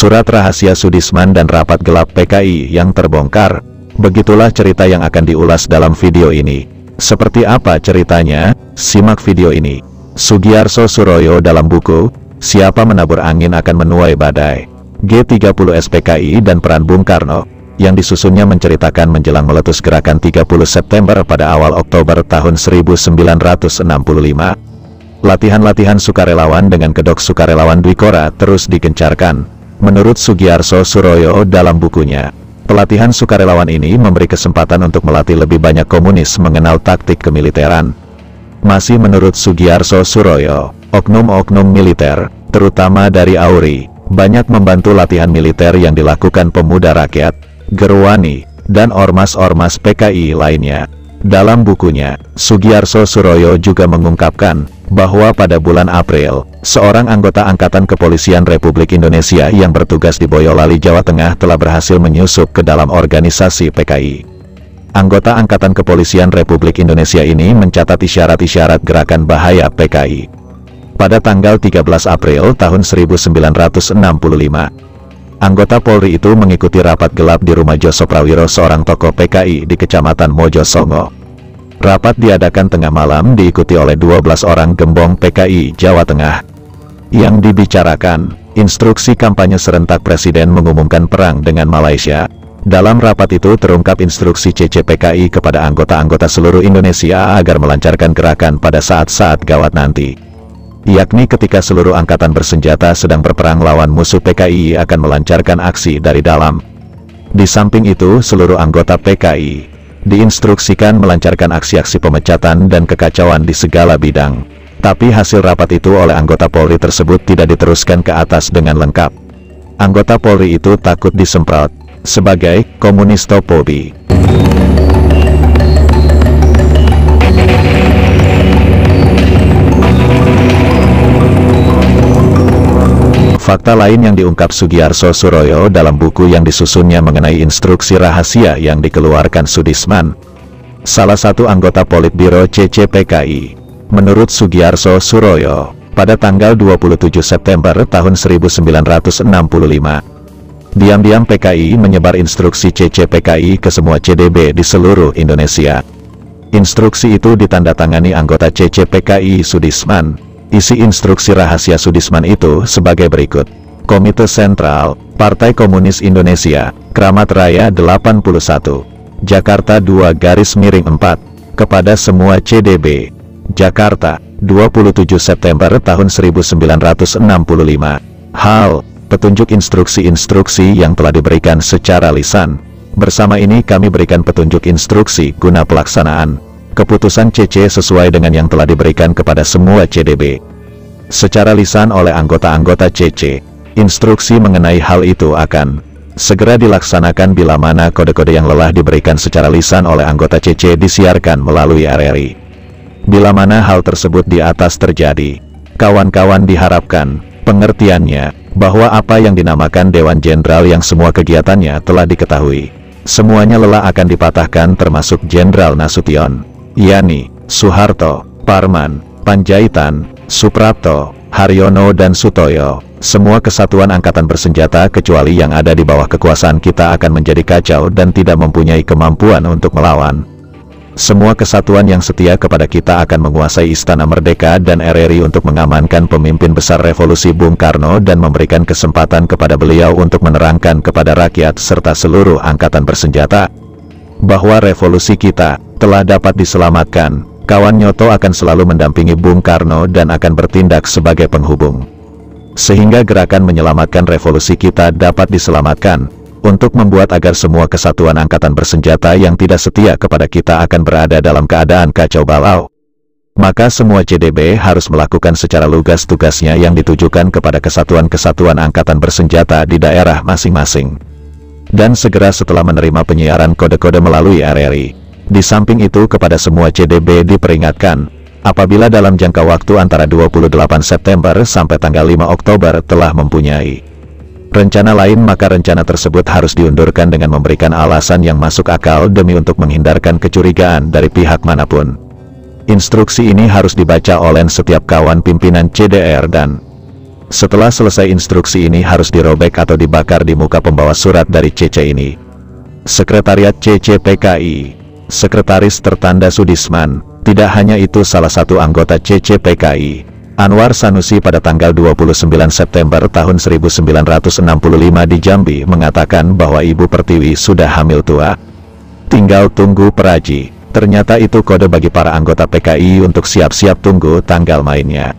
surat rahasia Soedisman dan rapat gelap PKI yang terbongkar. Begitulah cerita yang akan diulas dalam video ini. Seperti apa ceritanya? Simak video ini. Soegiarso Suroyo dalam buku, Siapa Menabur Angin Akan Menuai Badai, G30 SPKI dan Peran Bung Karno, yang disusunnya menceritakan menjelang meletus gerakan 30 September pada awal Oktober tahun 1965. Latihan-latihan sukarelawan dengan kedok sukarelawan Dwikora terus digencarkan. Menurut Soegiarso Suroyo dalam bukunya, pelatihan sukarelawan ini memberi kesempatan untuk melatih lebih banyak komunis mengenal taktik kemiliteran. Masih menurut Soegiarso Suroyo, oknum-oknum militer, terutama dari AURI, banyak membantu latihan militer yang dilakukan pemuda rakyat, Gerwani, dan ormas-ormas PKI lainnya. Dalam bukunya, Soegiarso Suroyo juga mengungkapkan bahwa pada bulan April, seorang anggota Angkatan Kepolisian Republik Indonesia yang bertugas di Boyolali, Jawa Tengah telah berhasil menyusup ke dalam organisasi PKI. Anggota Angkatan Kepolisian Republik Indonesia ini mencatat isyarat-isyarat gerakan bahaya PKI. Pada tanggal 13 April tahun 1965, anggota Polri itu mengikuti rapat gelap di rumah Joso Prawiro, seorang tokoh PKI di Kecamatan Mojosongo. Rapat diadakan tengah malam diikuti oleh 12 orang gembong PKI Jawa Tengah. Yang dibicarakan, instruksi kampanye serentak Presiden mengumumkan perang dengan Malaysia. Dalam rapat itu terungkap instruksi CCPKI kepada anggota-anggota seluruh Indonesia agar melancarkan gerakan pada saat-saat gawat nanti. Yakni ketika seluruh angkatan bersenjata sedang berperang lawan musuh PKI akan melancarkan aksi dari dalam. Di samping itu, seluruh anggota PKI diinstruksikan melancarkan aksi-aksi pemecatan dan kekacauan di segala bidang. Tapi hasil rapat itu oleh anggota Polri tersebut tidak diteruskan ke atas dengan lengkap. Anggota Polri itu takut disemprot sebagai komunistofobi. Fakta lain yang diungkap Soegiarso Suroyo dalam buku yang disusunnya mengenai instruksi rahasia yang dikeluarkan Soedisman, salah satu anggota Politbiro CCPKI. Menurut Soegiarso Suroyo, pada tanggal 27 September tahun 1965, diam-diam PKI menyebar instruksi CCPKI ke semua CDB di seluruh Indonesia. Instruksi itu ditandatangani anggota CCPKI Soedisman. Isi instruksi rahasia Soedisman itu sebagai berikut. Komite Sentral, Partai Komunis Indonesia, Kramat Raya 81, Jakarta 2-4, kepada semua CDB, Jakarta, 27 September tahun 1965. Hal, petunjuk instruksi-instruksi yang telah diberikan secara lisan. Bersama ini kami berikan petunjuk instruksi guna pelaksanaan keputusan CC sesuai dengan yang telah diberikan kepada semua CDB secara lisan oleh anggota-anggota CC. Instruksi mengenai hal itu akan segera dilaksanakan bila mana kode-kode yang lelah diberikan secara lisan oleh anggota CC disiarkan melalui RRI. Bila mana hal tersebut di atas terjadi, kawan-kawan diharapkan pengertiannya bahwa apa yang dinamakan Dewan Jenderal yang semua kegiatannya telah diketahui, semuanya lelah akan dipatahkan, termasuk Jenderal Nasution, Yani, Soeharto, Parman, Panjaitan, Suprapto, Haryono dan Sutoyo. Semua kesatuan angkatan bersenjata kecuali yang ada di bawah kekuasaan kita akan menjadi kacau dan tidak mempunyai kemampuan untuk melawan. Semua kesatuan yang setia kepada kita akan menguasai Istana Merdeka dan RRI untuk mengamankan pemimpin besar revolusi Bung Karno dan memberikan kesempatan kepada beliau untuk menerangkan kepada rakyat serta seluruh angkatan bersenjata bahwa revolusi kita telah dapat diselamatkan. Kawan Nyoto akan selalu mendampingi Bung Karno dan akan bertindak sebagai penghubung, sehingga gerakan menyelamatkan revolusi kita dapat diselamatkan, untuk membuat agar semua kesatuan angkatan bersenjata yang tidak setia kepada kita akan berada dalam keadaan kacau balau. Maka semua CDB harus melakukan secara lugas tugasnya yang ditujukan kepada kesatuan-kesatuan angkatan bersenjata di daerah masing-masing. Dan segera setelah menerima penyiaran kode-kode melalui RRI. Di samping itu kepada semua CDB diperingatkan, apabila dalam jangka waktu antara 28 September sampai tanggal 5 Oktober telah mempunyai rencana lain, maka rencana tersebut harus diundurkan dengan memberikan alasan yang masuk akal demi untuk menghindarkan kecurigaan dari pihak manapun. Instruksi ini harus dibaca oleh setiap kawan pimpinan CDR dan Setelah selesai instruksi ini harus dirobek atau dibakar di muka pembawa surat dari CC ini. Sekretariat CCPKI. Sekretaris tertanda Sudisman. Tidak hanya itu, salah satu anggota CCPKI, Anwar Sanusi, pada tanggal 29 September tahun 1965 di Jambi mengatakan bahwa Ibu Pertiwi sudah hamil tua. Tinggal tunggu peraji. Ternyata itu kode bagi para anggota PKI untuk siap-siap tunggu tanggal mainnya.